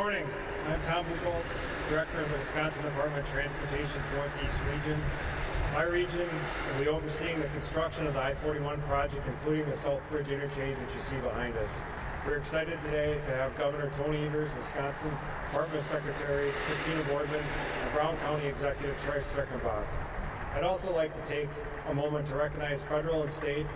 morning. I'm Tom Buchholz, Director of the Wisconsin Department of Transportation's Northeast Region. My region will be overseeing the construction of the I-41 project, including the South Bridge interchange that you see behind us. We're excited today to have Governor Tony Evers, Wisconsin Department Secretary Christina Boardman, and Brown County Executive Troy Streckenbach. I'd also like to take a moment to recognize federal and state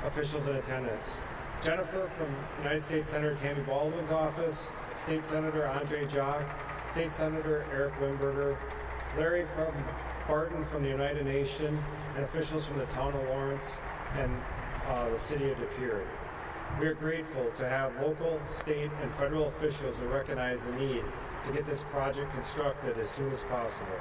officials in attendance. Jennifer from United States Senator Tammy Baldwin's office, State Senator Andre Jock, State Senator Eric Wimberger, Larry from Barton from the United Nations, and officials from the town of Lawrence and the city of De Pere. We are grateful to have local, state, and federal officials who recognize the need to get this project constructed as soon as possible.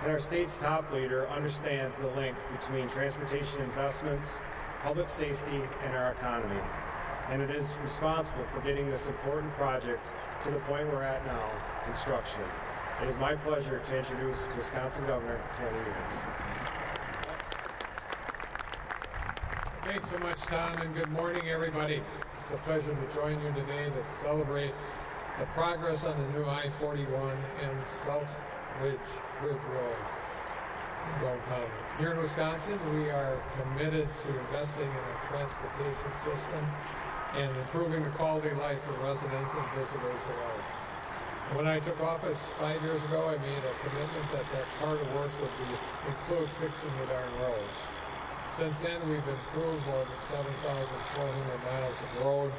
And our state's top leader understands the link between transportation investments, public safety, and our economy. And it is responsible for getting this important project to the point we're at now, construction. It is my pleasure to introduce Wisconsin Governor Tony Evers. Thanks so much, Tom, and good morning, everybody. It's a pleasure to join you today to celebrate the progress on the new I-41 and South Bridge Road in Brown County. Here in Wisconsin, we are committed to investing in a transportation system and improving the quality of life for residents and visitors alike. When I took office 5 years ago, I made a commitment that part of work would include fixing the darn roads. Since then, we've improved more than 7,400 miles of road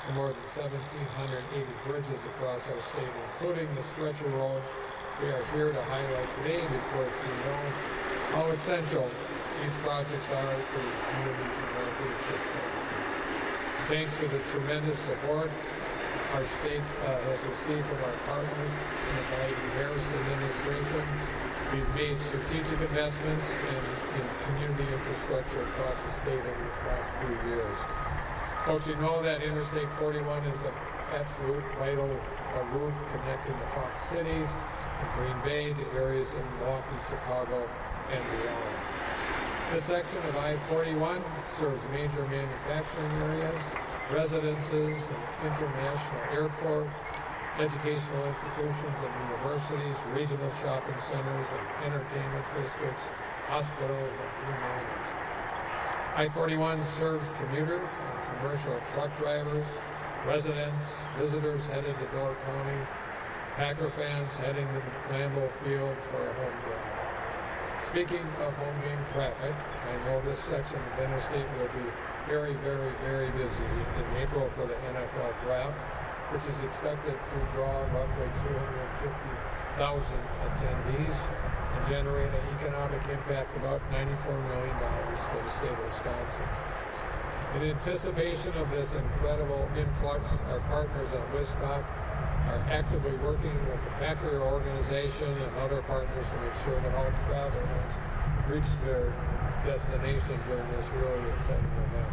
and more than 1,780 bridges across our state, including the stretcher road we are here to highlight today because we know how essential these projects are for the communities in Northeast Wisconsin. Thanks to the tremendous support our state has received from our partners in the Biden-Harris administration, we've made strategic investments in community infrastructure across the state in these last few years. Folks, you know that Interstate 41 is an absolute vital route connecting the Fox cities and Green Bay to areas in Milwaukee, Chicago, and beyond. This section of I-41 serves major manufacturing areas, residences, an international airport, educational institutions and universities, regional shopping centers, and entertainment districts, hospitals, and you name it. I-41 serves commuters and commercial truck drivers, residents, visitors headed to Door County, Packer fans heading to Lambeau Field for a home game. Speaking of home game traffic, I know this section of interstate will be very, very, very busy in April for the NFL draft, which is expected to draw roughly 250,000 attendees and generate an economic impact of about $94 million for the state of Wisconsin. In anticipation of this incredible influx, our partners at Wisstock are actively working with the Packer organization and other partners to make sure that all travelers reach their destination during this really exciting event.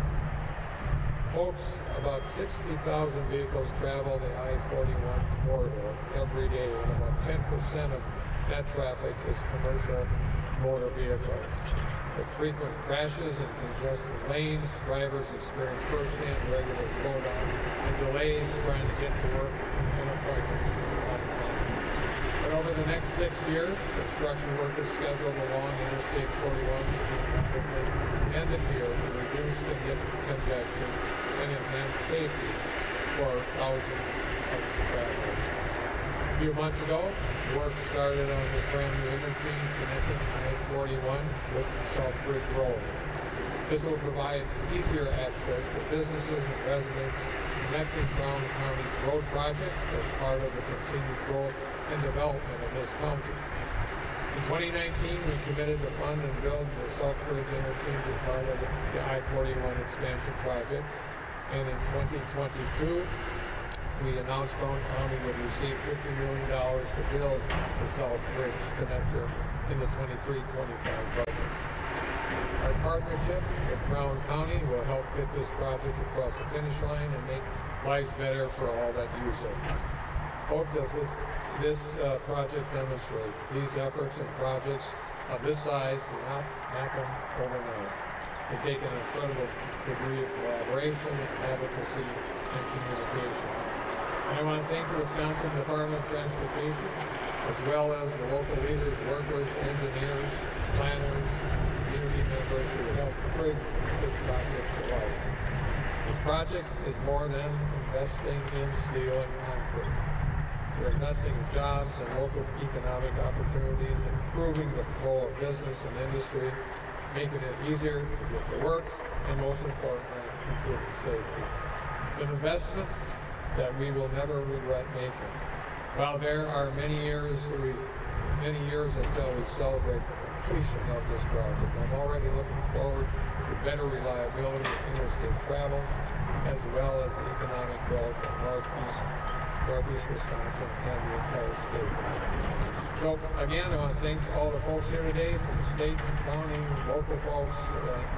Folks, about 60,000 vehicles travel the I-41 corridor every day, and about 10% of that traffic is commercial motor vehicles. With frequent crashes and congested lanes, drivers experience firsthand regular slowdowns and delays trying to get to work and appointments on time. But over the next 6 years, construction work is scheduled along Interstate 41 between Appleton and De Pere to reduce congestion and enhance safety for thousands of travelers. A few months ago, work started on this brand new interchange connecting I-41 with South Bridge Road. This will provide easier access for businesses and residents connecting Brown County's road project as part of the continued growth and development of this county. In 2019, we committed to fund and build the South Bridge interchange as part of the I-41 expansion project, and in 2022, we announced Brown County would receive $50 million to build the South Bridge connector in the 23-25 budget. Our partnership with Brown County will help get this project across the finish line and make lives better for all that use it. Folks, as this project demonstrates, these efforts and projects of this size do not happen overnight. They take an incredible degree of collaboration, advocacy, and communication. And I want to thank the Wisconsin Department of Transportation, as well as the local leaders, workers, engineers, planners, community members who helped bring this project to life. This project is more than investing in steel and concrete. We're investing in jobs and local economic opportunities, improving the flow of business and industry, making it easier to get to work, and most importantly, improving safety. It's an investment that we will never regret making. While there are many years until we celebrate the completion of this project, I'm already looking forward to better reliability of interstate travel, as well as the economic growth of Northeast Wisconsin and the entire state. So again, I want to thank all the folks here today, from the state, county, local folks,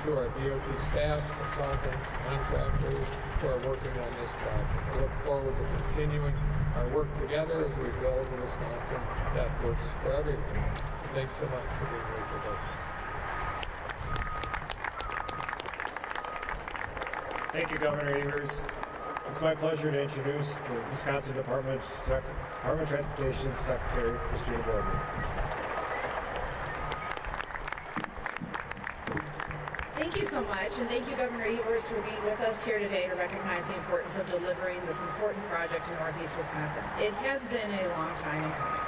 to our DOT staff, consultants, contractors who are working on this project. I look forward to continuing our work together as we build a Wisconsin that works for everyone. So thanks so much for being here today. Thank you, Governor Evers. It's my pleasure to introduce the Wisconsin Department of Transportation Secretary, Christina Boardman. Thank you so much, and thank you, Governor Evers, for being with us here today to recognize the importance of delivering this important project in Northeast Wisconsin. It has been a long time in coming.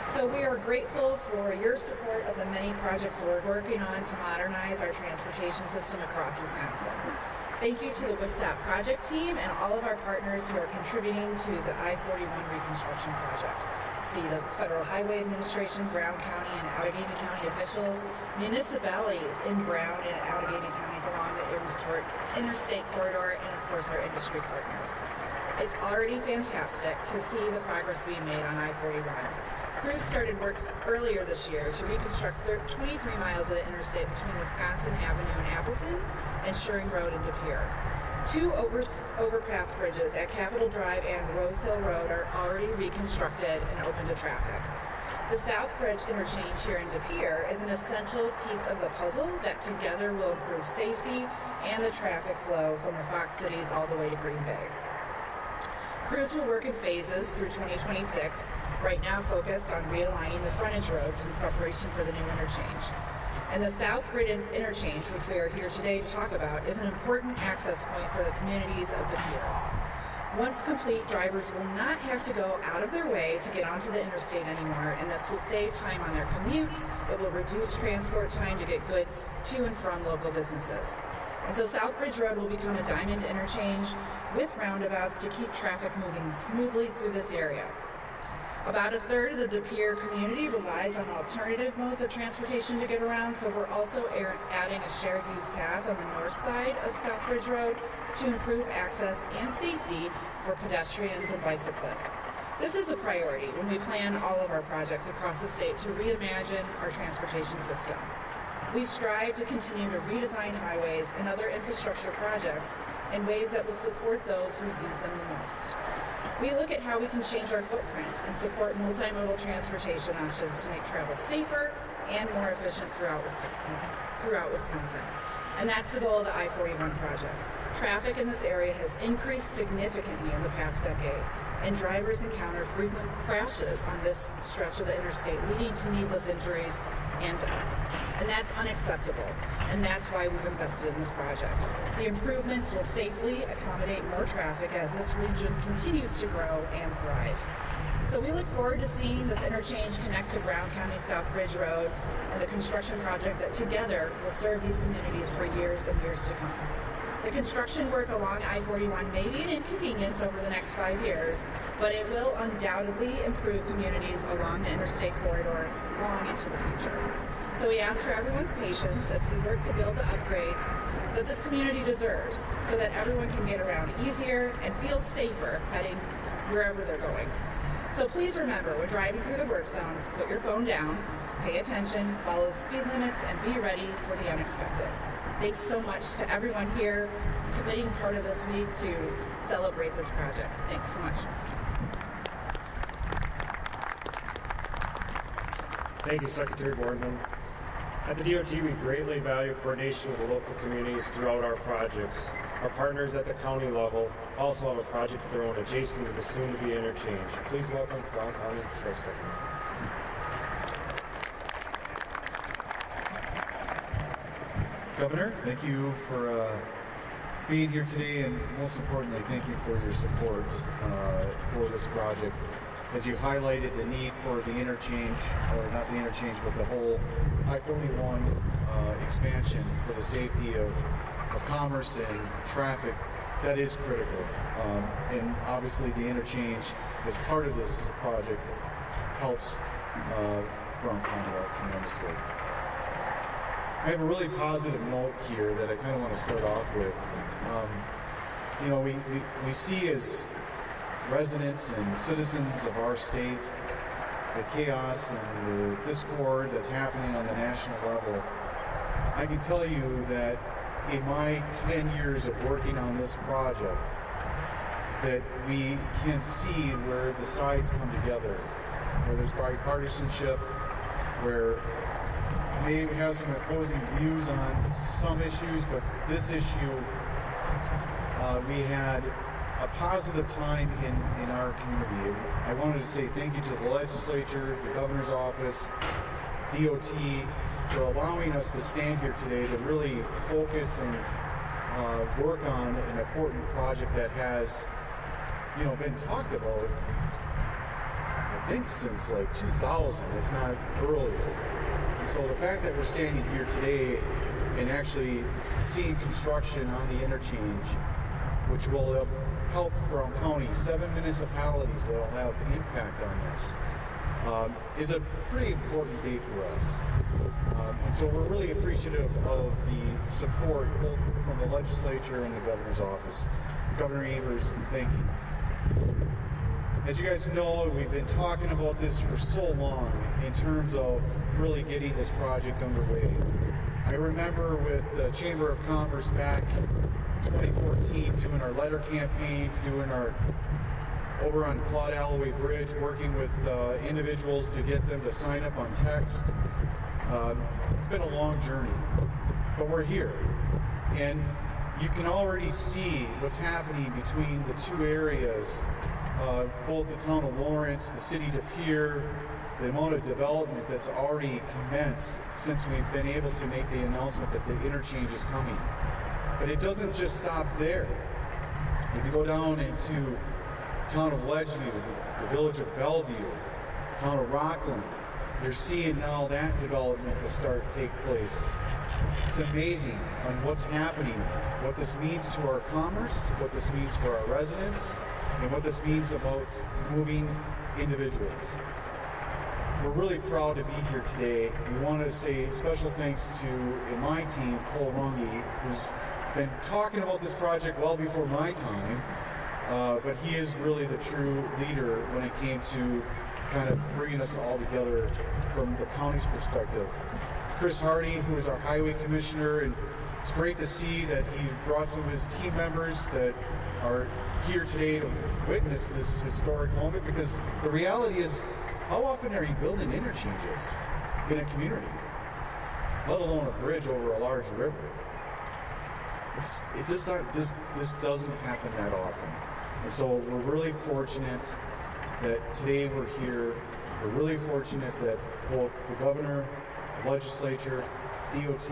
So we are grateful for your support of the many projects that we're working on to modernize our transportation system across Wisconsin. Thank you to the WISTOP project team and all of our partners who are contributing to the I-41 reconstruction project. The Federal Highway Administration, Brown County and Outagamie County officials, municipalities in Brown and Outagamie counties along the interstate corridor, and of course our industry partners. It's already fantastic to see the progress being made on I-41. Crews started work earlier this year to reconstruct 23 miles of the interstate between Wisconsin Avenue in Appleton and Shearing Road in De Pere. 2 overpass bridges at Capitol Drive and Rose Hill Road are already reconstructed and open to traffic. The South Bridge interchange here in De Pere is an essential piece of the puzzle that together will improve safety and the traffic flow from the Fox cities all the way to Green Bay. Crews will work in phases through 2026, right now focused on realigning the frontage roads in preparation for the new interchange. And the South Bridge interchange, which we are here today to talk about, is an important access point for the communities of De Pere. Once complete, drivers will not have to go out of their way to get onto the interstate anymore, and this will save time on their commutes. It will reduce transport time to get goods to and from local businesses. And so South Bridge Road will become a diamond interchange with roundabouts to keep traffic moving smoothly through this area. About a third of the De Pere community relies on alternative modes of transportation to get around, so we're also adding a shared use path on the north side of South Bridge Road to improve access and safety for pedestrians and bicyclists. This is a priority when we plan all of our projects across the state to reimagine our transportation system. We strive to continue to redesign highways and other infrastructure projects in ways that will support those who use them the most. We look at how we can change our footprint and support multimodal transportation options to make travel safer and more efficient throughout Wisconsin. And that's the goal of the I-41 project. Traffic in this area has increased significantly in the past decade, and drivers encounter frequent crashes on this stretch of the interstate, leading to needless injuries and deaths. And that's unacceptable, and that's why we've invested in this project. The improvements will safely accommodate more traffic as this region continues to grow and thrive. So we look forward to seeing this interchange connect to Brown County South Bridge Road and the construction project that together will serve these communities for years and years to come. The construction work along I-41 may be an inconvenience over the next 5 years, but it will undoubtedly improve communities along the interstate corridor long into the future. So we ask for everyone's patience as we work to build the upgrades that this community deserves so that everyone can get around easier and feel safer heading wherever they're going. So please remember, when driving through the work zones, put your phone down, pay attention, follow the speed limits, and be ready for the unexpected. Thanks so much to everyone here committing part of this week to celebrate this project. Thanks so much. Thank you, Secretary Boardman. At the DOT, we greatly value coordination with the local communities throughout our projects. Our partners at the county level also have a project of their own adjacent to the soon-to-be interchange. Please welcome Brown County Sheriff's Deputy. Governor, thank you for being here today, and most importantly, thank you for your support for this project. As you highlighted the need for the interchange, or not the interchange, but the whole I-41 expansion for the safety of commerce and traffic, that is critical. And obviously the interchange, as part of this project, helps Brown County out tremendously. I have a really positive note here that I kind of want to start off with. You know, we see as residents and citizens of our state the chaos and the discord that's happening on the national level. I can tell you that in my 10 years of working on this project, that we can see where the sides come together, where there's bipartisanship, where may have some opposing views on some issues, but this issue, we had a positive time in our community. I wanted to say thank you to the legislature, the governor's office, DOT, for allowing us to stand here today to really focus and work on an important project that has, you know, been talked about, I think since like 2000, if not earlier. And so the fact that we're standing here today and actually seeing construction on the interchange, which will help Brown County, 7 municipalities that will have impact on this, is a pretty important day for us. And so we're really appreciative of the support both from the legislature and the governor's office. Governor Evers, thank you. As you guys know, we've been talking about this for so long in terms of really getting this project underway. I remember with the Chamber of Commerce back 2014 doing our letter campaigns, doing our over on Claude Alloway Bridge, working with individuals to get them to sign up on text. It's been a long journey, but we're here. And you can already see what's happening between the two areas, both the town of Lawrence, the city to Pier, the amount of development that's already commenced since we've been able to make the announcement that the interchange is coming. But it doesn't just stop there. If you go down into the town of Ledgeview, the village of Bellevue, the town of Rockland, you're seeing now that development to start to take place. It's amazing on what's happening, what this means to our commerce, what this means for our residents, and what this means about moving individuals. We're really proud to be here today. We want to say special thanks to, in my team, Cole Runge, who's been talking about this project well before my time, but he is really the true leader when it came to kind of bringing us all together from the county's perspective. Chris Hardy, who is our highway commissioner, and it's great to see that he brought some of his team members that are here today to witness this historic moment, because the reality is, how often are you building interchanges in a community, let alone a bridge over a large river? This doesn't happen that often. And so we're really fortunate that today we're here. We're really fortunate that both the governor, the legislature, DOT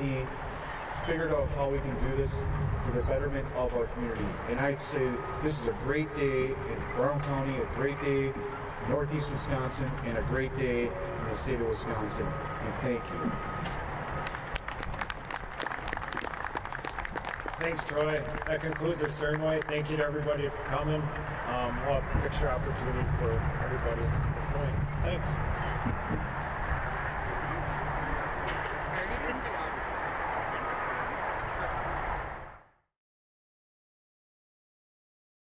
figured out how we can do this for the betterment of our community. And I'd say this is a great day in Brown County, a great day in Northeast Wisconsin, and a great day in the state of Wisconsin. And thank you. Thanks, Troy. That concludes our ceremony. Thank you to everybody for coming. We'll have a picture opportunity for everybody at this point. Thanks.